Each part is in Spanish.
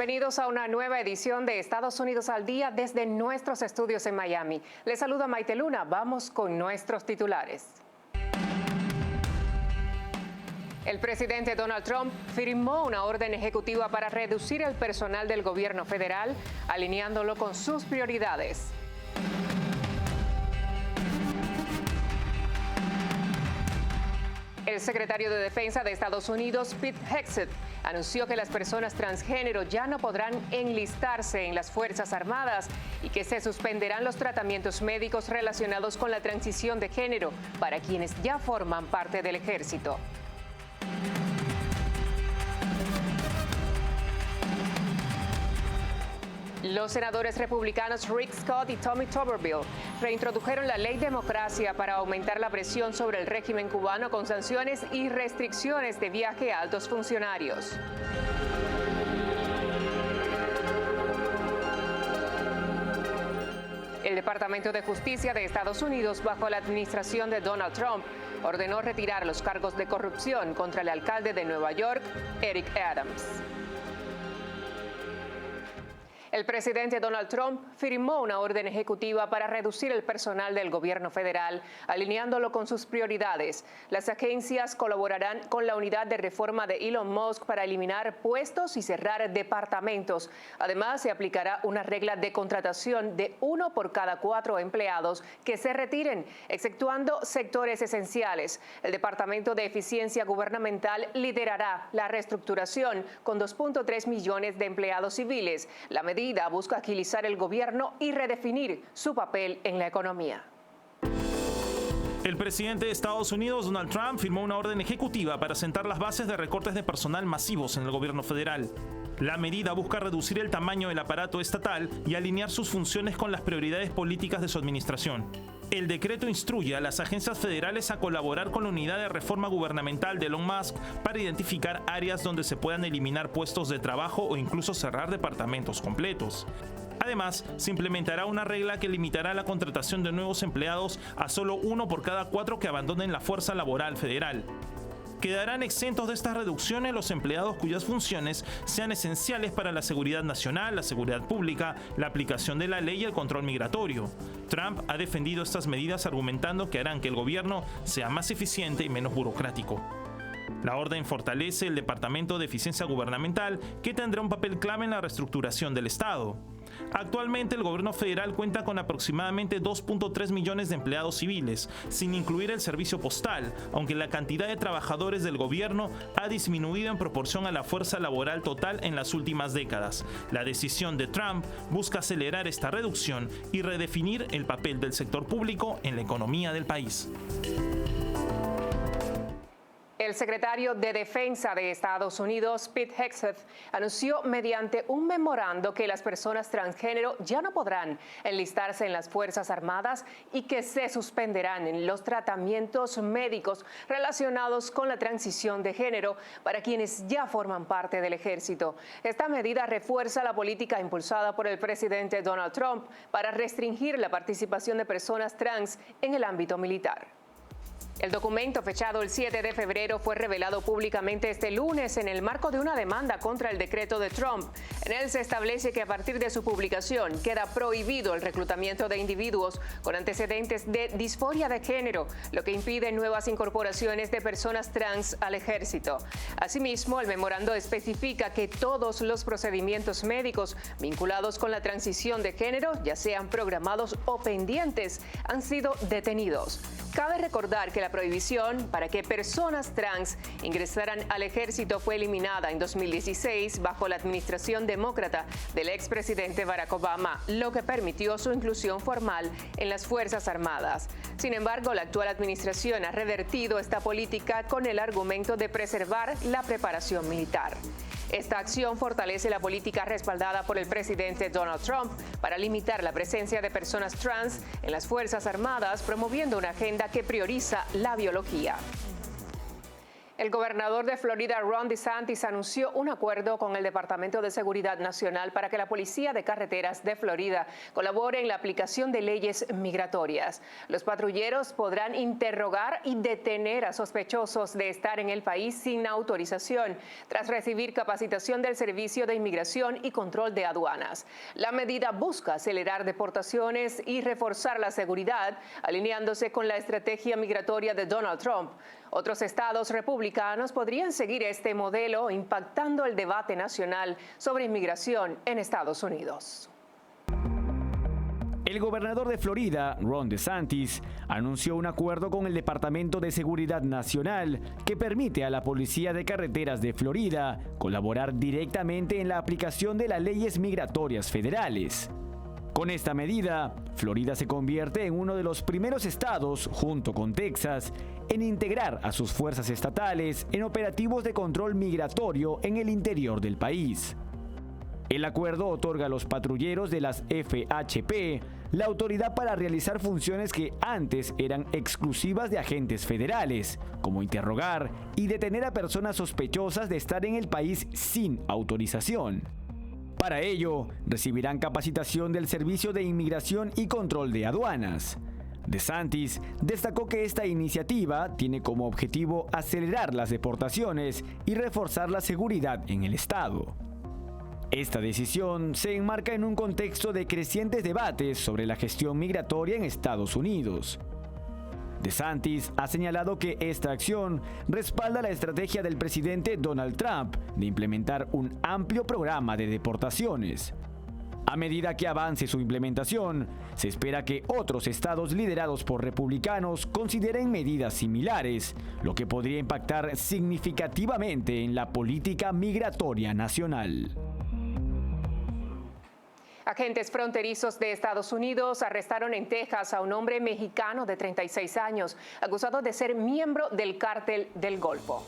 Bienvenidos a una nueva edición de Estados Unidos al Día desde nuestros estudios en Miami. Les saluda Maite Luna. Vamos con nuestros titulares. El presidente Donald Trump firmó una orden ejecutiva para reducir el personal del gobierno federal, alineándolo con sus prioridades. El secretario de Defensa de Estados Unidos, Pete Hegseth, anunció que las personas transgénero ya no podrán enlistarse en las Fuerzas Armadas y que se suspenderán los tratamientos médicos relacionados con la transición de género para quienes ya forman parte del ejército. Los senadores republicanos Rick Scott y Tommy Tuberville reintrodujeron la ley Democracia para aumentar la presión sobre el régimen cubano con sanciones y restricciones de viaje a altos funcionarios. El Departamento de Justicia de Estados Unidos, bajo la administración de Donald Trump, ordenó retirar los cargos de corrupción contra el alcalde de Nueva York, Eric Adams. El presidente Donald Trump firmó una orden ejecutiva para reducir el personal del gobierno federal, alineándolo con sus prioridades. Las agencias colaborarán con la unidad de reforma de Elon Musk para eliminar puestos y cerrar departamentos. Además, se aplicará una regla de contratación de 1 por cada 4 empleados que se retiren, exceptuando sectores esenciales. El Departamento de Eficiencia Gubernamental liderará la reestructuración con 2.3 millones de empleados civiles. La medida busca agilizar el gobierno y redefinir su papel en la economía. El presidente de Estados Unidos, Donald Trump, firmó una orden ejecutiva para sentar las bases de recortes de personal masivos en el gobierno federal. La medida busca reducir el tamaño del aparato estatal y alinear sus funciones con las prioridades políticas de su administración. El decreto instruye a las agencias federales a colaborar con la unidad de reforma gubernamental de Elon Musk para identificar áreas donde se puedan eliminar puestos de trabajo o incluso cerrar departamentos completos. Además, se implementará una regla que limitará la contratación de nuevos empleados a solo 1 por cada 4 que abandonen la fuerza laboral federal. Quedarán exentos de estas reducciones los empleados cuyas funciones sean esenciales para la seguridad nacional, la seguridad pública, la aplicación de la ley y el control migratorio. Trump ha defendido estas medidas argumentando que harán que el gobierno sea más eficiente y menos burocrático. La orden fortalece el Departamento de Eficiencia Gubernamental, que tendrá un papel clave en la reestructuración del Estado. Actualmente el gobierno federal cuenta con aproximadamente 2.3 millones de empleados civiles, sin incluir el servicio postal, aunque la cantidad de trabajadores del gobierno ha disminuido en proporción a la fuerza laboral total en las últimas décadas. La decisión de Trump busca acelerar esta reducción y redefinir el papel del sector público en la economía del país. El secretario de Defensa de Estados Unidos, Pete Hegseth, anunció mediante un memorando que las personas transgénero ya no podrán enlistarse en las Fuerzas Armadas y que se suspenderán en los tratamientos médicos relacionados con la transición de género para quienes ya forman parte del ejército. Esta medida refuerza la política impulsada por el presidente Donald Trump para restringir la participación de personas trans en el ámbito militar. El documento, fechado el 7 de febrero, fue revelado públicamente este lunes en el marco de una demanda contra el decreto de Trump. En él se establece que a partir de su publicación queda prohibido el reclutamiento de individuos con antecedentes de disforia de género, lo que impide nuevas incorporaciones de personas trans al ejército. Asimismo, el memorando especifica que todos los procedimientos médicos vinculados con la transición de género, ya sean programados o pendientes, han sido detenidos. Cabe recordar que la prohibición para que personas trans ingresaran al ejército fue eliminada en 2016 bajo la administración demócrata del expresidente Barack Obama, lo que permitió su inclusión formal en las Fuerzas Armadas. Sin embargo, la actual administración ha revertido esta política con el argumento de preservar la preparación militar. Esta acción fortalece la política respaldada por el presidente Donald Trump para limitar la presencia de personas trans en las Fuerzas Armadas, promoviendo una agenda que prioriza la biología. El gobernador de Florida, Ron DeSantis, anunció un acuerdo con el Departamento de Seguridad Nacional para que la Policía de Carreteras de Florida colabore en la aplicación de leyes migratorias. Los patrulleros podrán interrogar y detener a sospechosos de estar en el país sin autorización, tras recibir capacitación del Servicio de Inmigración y Control de Aduanas. La medida busca acelerar deportaciones y reforzar la seguridad, alineándose con la estrategia migratoria de Donald Trump. Otros estados republicanos podrían seguir este modelo, impactando el debate nacional sobre inmigración en Estados Unidos. El gobernador de Florida, Ron DeSantis, anunció un acuerdo con el Departamento de Seguridad Nacional que permite a la Policía de Carreteras de Florida colaborar directamente en la aplicación de las leyes migratorias federales. Con esta medida, Florida se convierte en uno de los primeros estados, junto con Texas, en integrar a sus fuerzas estatales en operativos de control migratorio en el interior del país. El acuerdo otorga a los patrulleros de las FHP la autoridad para realizar funciones que antes eran exclusivas de agentes federales, como interrogar y detener a personas sospechosas de estar en el país sin autorización. Para ello, recibirán capacitación del Servicio de Inmigración y Control de Aduanas. DeSantis destacó que esta iniciativa tiene como objetivo acelerar las deportaciones y reforzar la seguridad en el estado. Esta decisión se enmarca en un contexto de crecientes debates sobre la gestión migratoria en Estados Unidos. DeSantis ha señalado que esta acción respalda la estrategia del presidente Donald Trump de implementar un amplio programa de deportaciones. A medida que avance su implementación, se espera que otros estados liderados por republicanos consideren medidas similares, lo que podría impactar significativamente en la política migratoria nacional. Agentes fronterizos de Estados Unidos arrestaron en Texas a un hombre mexicano de 36 años, acusado de ser miembro del Cártel del Golfo.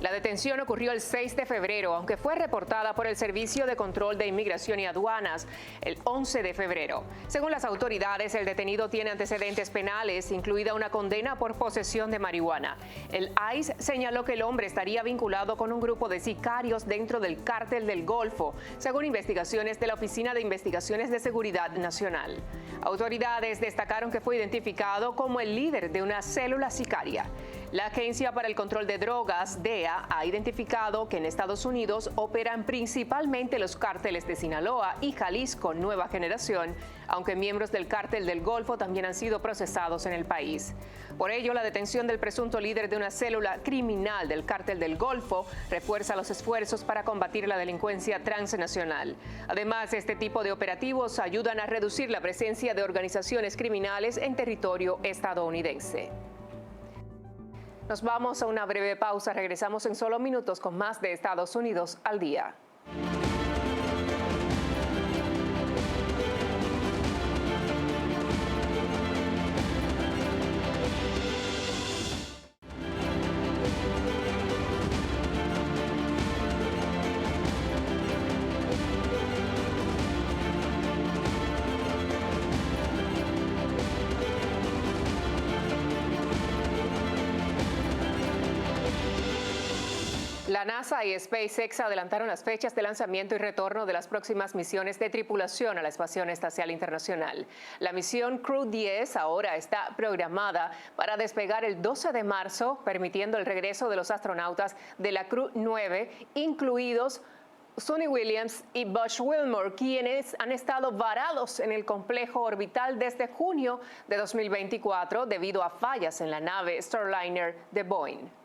La detención ocurrió el 6 de febrero, aunque fue reportada por el Servicio de Control de Inmigración y Aduanas el 11 de febrero. Según las autoridades, el detenido tiene antecedentes penales, incluida una condena por posesión de marihuana. El ICE señaló que el hombre estaría vinculado con un grupo de sicarios dentro del Cártel del Golfo, según investigaciones de la Oficina de Investigaciones de Seguridad Nacional. Autoridades destacaron que fue identificado como el líder de una célula sicaria. La Agencia para el Control de Drogas, DEA, ha identificado que en Estados Unidos operan principalmente los cárteles de Sinaloa y Jalisco Nueva Generación, aunque miembros del Cártel del Golfo también han sido procesados en el país. Por ello, la detención del presunto líder de una célula criminal del Cártel del Golfo refuerza los esfuerzos para combatir la delincuencia transnacional. Además, este tipo de operativos ayudan a reducir la presencia de organizaciones criminales en territorio estadounidense. Nos vamos a una breve pausa. Regresamos en solo minutos con más de Estados Unidos al día. La NASA y SpaceX adelantaron las fechas de lanzamiento y retorno de las próximas misiones de tripulación a la Estación Espacial Internacional. La misión Crew 10 ahora está programada para despegar el 12 de marzo, permitiendo el regreso de los astronautas de la Crew 9, incluidos Suni Williams y Buzz Wilmore, quienes han estado varados en el complejo orbital desde junio de 2024 debido a fallas en la nave Starliner de Boeing.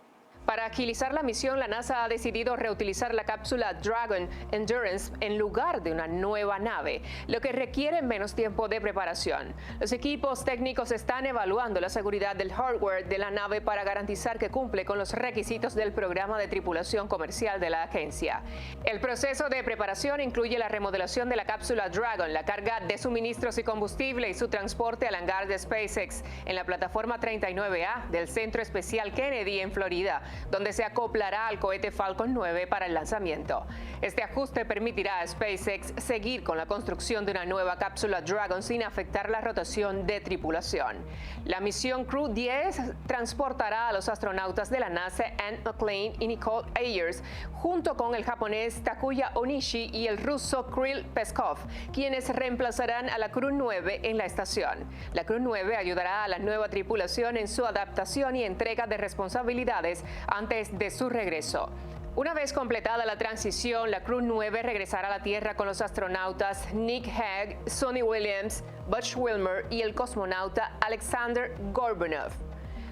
Para agilizar la misión, la NASA ha decidido reutilizar la cápsula Dragon Endurance en lugar de una nueva nave, lo que requiere menos tiempo de preparación. Los equipos técnicos están evaluando la seguridad del hardware de la nave para garantizar que cumple con los requisitos del programa de tripulación comercial de la agencia. El proceso de preparación incluye la remodelación de la cápsula Dragon, la carga de suministros y combustible y su transporte al hangar de SpaceX en la plataforma 39A del Centro Especial Kennedy en Florida. donde se acoplará al cohete Falcon 9 para el lanzamiento. Este ajuste permitirá a SpaceX seguir con la construcción de una nueva cápsula Dragon sin afectar la rotación de tripulación. La misión Crew 10 transportará a los astronautas de la NASA Anne McClain y Nicole Ayers, junto con el japonés Takuya Onishi y el ruso Kirill Peskov, quienes reemplazarán a la Crew 9 en la estación. La Crew 9 ayudará a la nueva tripulación en su adaptación y entrega de responsabilidades antes de su regreso. Una vez completada la transición, la Crew 9 regresará a la Tierra con los astronautas Nick Hague, Sonny Williams, Butch Wilmer y el cosmonauta Alexander Gorbanov.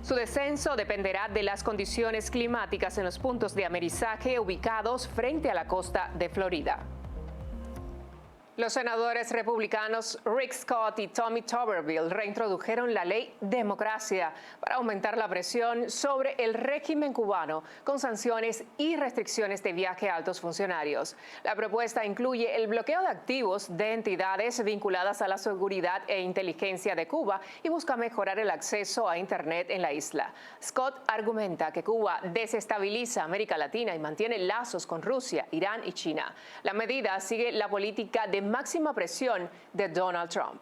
Su descenso dependerá de las condiciones climáticas en los puntos de amerizaje ubicados frente a la costa de Florida. Los senadores republicanos Rick Scott y Tommy Tuberville reintrodujeron la ley Democracia para aumentar la presión sobre el régimen cubano con sanciones y restricciones de viaje a altos funcionarios. La propuesta incluye el bloqueo de activos de entidades vinculadas a la seguridad e inteligencia de Cuba y busca mejorar el acceso a Internet en la isla. Scott argumenta que Cuba desestabiliza América Latina y mantiene lazos con Rusia, Irán y China. La medida sigue la política de máxima presión de Donald Trump.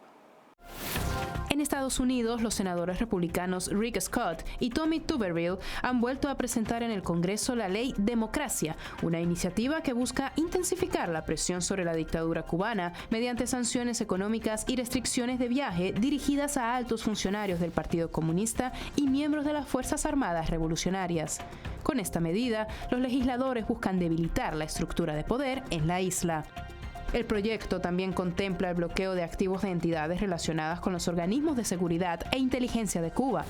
En Estados Unidos, los senadores republicanos Rick Scott y Tommy Tuberville han vuelto a presentar en el Congreso la ley Democracia, una iniciativa que busca intensificar la presión sobre la dictadura cubana mediante sanciones económicas y restricciones de viaje dirigidas a altos funcionarios del Partido Comunista y miembros de las Fuerzas Armadas Revolucionarias. Con esta medida, los legisladores buscan debilitar la estructura de poder en la isla. El proyecto también contempla el bloqueo de activos de entidades relacionadas con los organismos de seguridad e inteligencia de Cuba.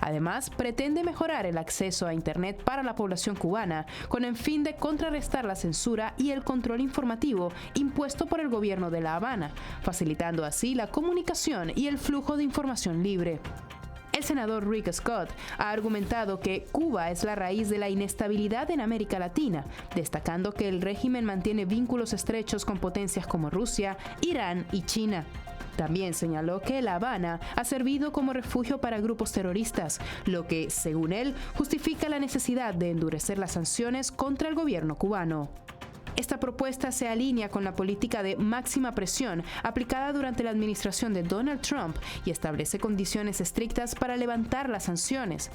Además, pretende mejorar el acceso a Internet para la población cubana, con el fin de contrarrestar la censura y el control informativo impuesto por el gobierno de La Habana, facilitando así la comunicación y el flujo de información libre. El senador Rick Scott ha argumentado que Cuba es la raíz de la inestabilidad en América Latina, destacando que el régimen mantiene vínculos estrechos con potencias como Rusia, Irán y China. También señaló que La Habana ha servido como refugio para grupos terroristas, lo que, según él, justifica la necesidad de endurecer las sanciones contra el gobierno cubano. Esta propuesta se alinea con la política de máxima presión aplicada durante la administración de Donald Trump y establece condiciones estrictas para levantar las sanciones.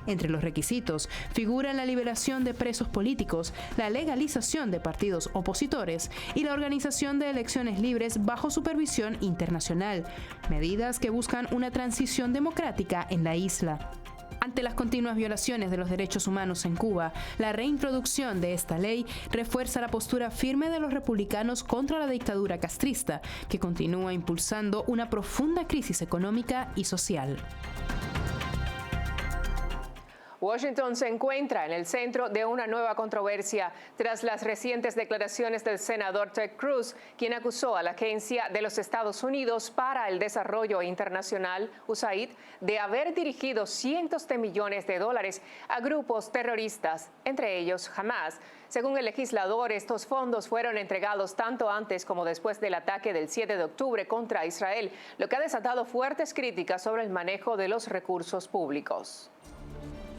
Entre los requisitos figuran la liberación de presos políticos, la legalización de partidos opositores y la organización de elecciones libres bajo supervisión internacional, medidas que buscan una transición democrática en la isla. Ante las continuas violaciones de los derechos humanos en Cuba, la reintroducción de esta ley refuerza la postura firme de los republicanos contra la dictadura castrista, que continúa impulsando una profunda crisis económica y social. Washington se encuentra en el centro de una nueva controversia tras las recientes declaraciones del senador Ted Cruz, quien acusó a la Agencia de los Estados Unidos para el Desarrollo Internacional, USAID, de haber dirigido cientos de millones de dólares a grupos terroristas, entre ellos Hamas. Según el legislador, estos fondos fueron entregados tanto antes como después del ataque del 7 de octubre contra Israel, lo que ha desatado fuertes críticas sobre el manejo de los recursos públicos.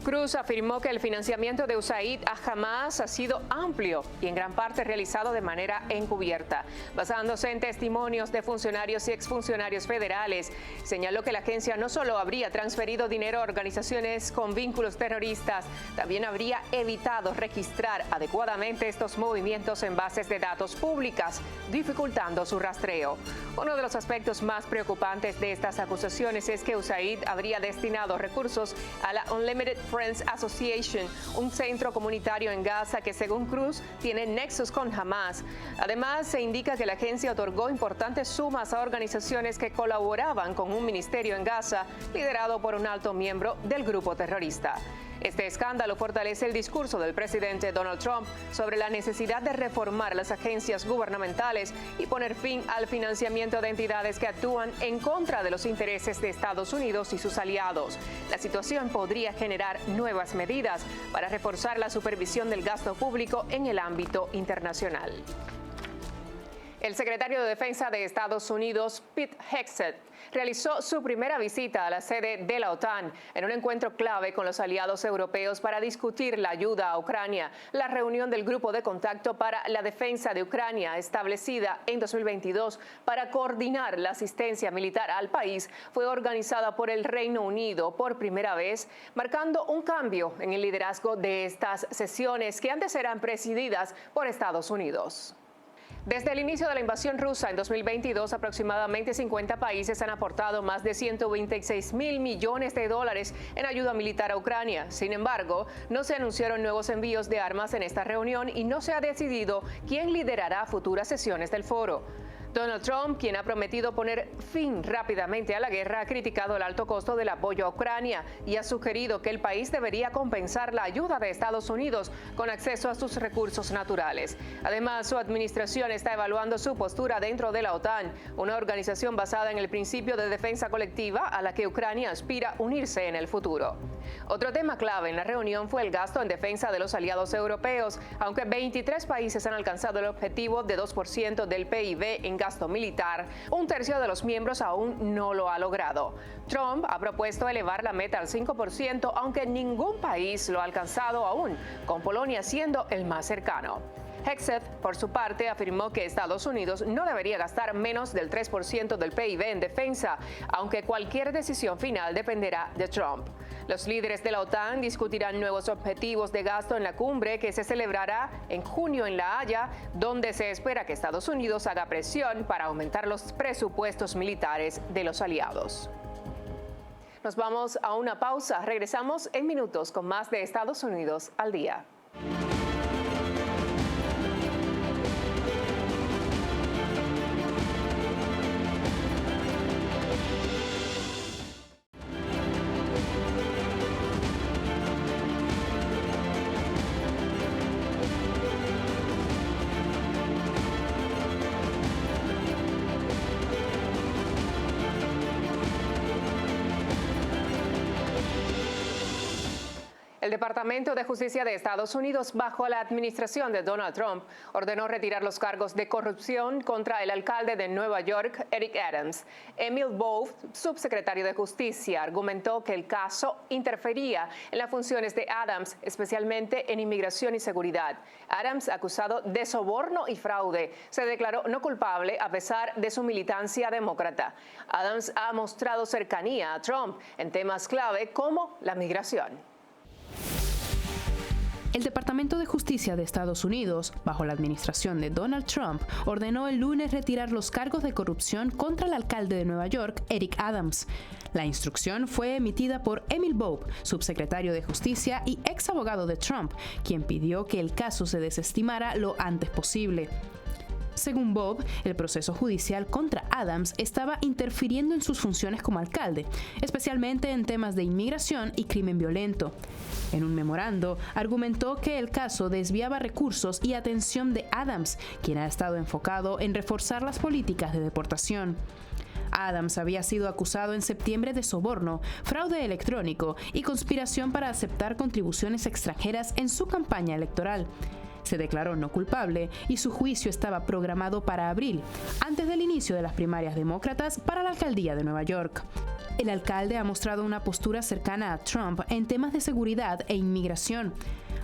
Cruz afirmó que el financiamiento de USAID a Hamas ha sido amplio y en gran parte realizado de manera encubierta. Basándose en testimonios de funcionarios y exfuncionarios federales, señaló que la agencia no solo habría transferido dinero a organizaciones con vínculos terroristas, también habría evitado registrar adecuadamente estos movimientos en bases de datos públicas, dificultando su rastreo. Uno de los aspectos más preocupantes de estas acusaciones es que USAID habría destinado recursos a la Unlimited Friends Association, un centro comunitario en Gaza que, según Cruz, tiene nexos con Hamas. Además, se indica que la agencia otorgó importantes sumas a organizaciones que colaboraban con un ministerio en Gaza, liderado por un alto miembro del grupo terrorista. Este escándalo fortalece el discurso del presidente Donald Trump sobre la necesidad de reformar las agencias gubernamentales y poner fin al financiamiento de entidades que actúan en contra de los intereses de Estados Unidos y sus aliados. La situación podría generar nuevas medidas para reforzar la supervisión del gasto público en el ámbito internacional. El secretario de Defensa de Estados Unidos, Pete Hegseth, realizó su primera visita a la sede de la OTAN en un encuentro clave con los aliados europeos para discutir la ayuda a Ucrania. La reunión del Grupo de Contacto para la Defensa de Ucrania, establecida en 2022 para coordinar la asistencia militar al país, fue organizada por el Reino Unido por primera vez, marcando un cambio en el liderazgo de estas sesiones que antes eran presididas por Estados Unidos. Desde el inicio de la invasión rusa en 2022, aproximadamente 50 países han aportado más de 126.000 millones de dólares en ayuda militar a Ucrania. Sin embargo, no se anunciaron nuevos envíos de armas en esta reunión y no se ha decidido quién liderará futuras sesiones del foro. Donald Trump, quien ha prometido poner fin rápidamente a la guerra, ha criticado el alto costo del apoyo a Ucrania y ha sugerido que el país debería compensar la ayuda de Estados Unidos con acceso a sus recursos naturales. Además, su administración está evaluando su postura dentro de la OTAN, una organización basada en el principio de defensa colectiva a la que Ucrania aspira unirse en el futuro. Otro tema clave en la reunión fue el gasto en defensa de los aliados europeos, aunque 23 países han alcanzado el objetivo de 2% del PIB en gasto militar, un tercio de los miembros aún no lo ha logrado. Trump ha propuesto elevar la meta al 5%, aunque ningún país lo ha alcanzado aún, con Polonia siendo el más cercano. Hegseth, por su parte, afirmó que Estados Unidos no debería gastar menos del 3% del PIB en defensa, aunque cualquier decisión final dependerá de Trump. Los líderes de la OTAN discutirán nuevos objetivos de gasto en la cumbre que se celebrará en junio en La Haya, donde se espera que Estados Unidos haga presión para aumentar los presupuestos militares de los aliados. Nos vamos a una pausa. Regresamos en minutos con más de Estados Unidos al día. El Departamento de Justicia de Estados Unidos, bajo la administración de Donald Trump, ordenó retirar los cargos de corrupción contra el alcalde de Nueva York, Eric Adams. Emil Bowe, subsecretario de Justicia, argumentó que el caso interfería en las funciones de Adams, especialmente en inmigración y seguridad. Adams, acusado de soborno y fraude, se declaró no culpable a pesar de su militancia demócrata. Adams ha mostrado cercanía a Trump en temas clave como la migración. El Departamento de Justicia de Estados Unidos, bajo la administración de Donald Trump, ordenó el lunes retirar los cargos de corrupción contra el alcalde de Nueva York, Eric Adams. La instrucción fue emitida por Emil Bowe, subsecretario de Justicia y ex abogado de Trump, quien pidió que el caso se desestimara lo antes posible. Según Bowe, el proceso judicial contra Adams estaba interfiriendo en sus funciones como alcalde, especialmente en temas de inmigración y crimen violento. En un memorando, argumentó que el caso desviaba recursos y atención de Adams, quien ha estado enfocado en reforzar las políticas de deportación. Adams había sido acusado en septiembre de soborno, fraude electrónico y conspiración para aceptar contribuciones extranjeras en su campaña electoral. Se declaró no culpable y su juicio estaba programado para abril, antes del inicio de las primarias demócratas para la alcaldía de Nueva York. El alcalde ha mostrado una postura cercana a Trump en temas de seguridad e inmigración.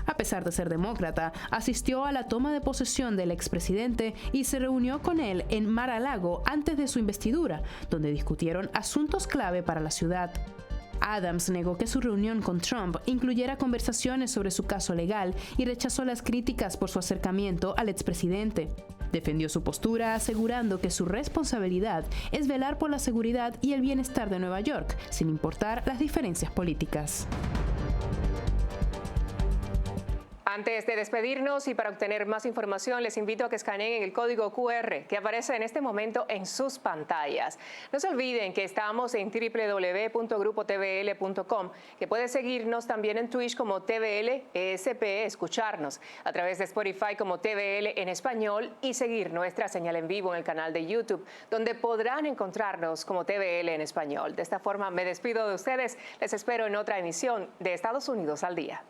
A pesar de ser demócrata, asistió a la toma de posesión del expresidente y se reunió con él en Mar-a-Lago antes de su investidura, donde discutieron asuntos clave para la ciudad. Adams negó que su reunión con Trump incluyera conversaciones sobre su caso legal y rechazó las críticas por su acercamiento al expresidente. Defendió su postura asegurando que su responsabilidad es velar por la seguridad y el bienestar de Nueva York, sin importar las diferencias políticas. Antes de despedirnos y para obtener más información, les invito a que escaneen el código QR que aparece en este momento en sus pantallas. No se olviden que estamos en www.grupotvl.com, que puede seguirnos también en Twitch como TVL ESP, escucharnos a través de Spotify como TVL en español y seguir nuestra señal en vivo en el canal de YouTube, donde podrán encontrarnos como TVL en español. De esta forma me despido de ustedes. Les espero en otra emisión de Estados Unidos al Día.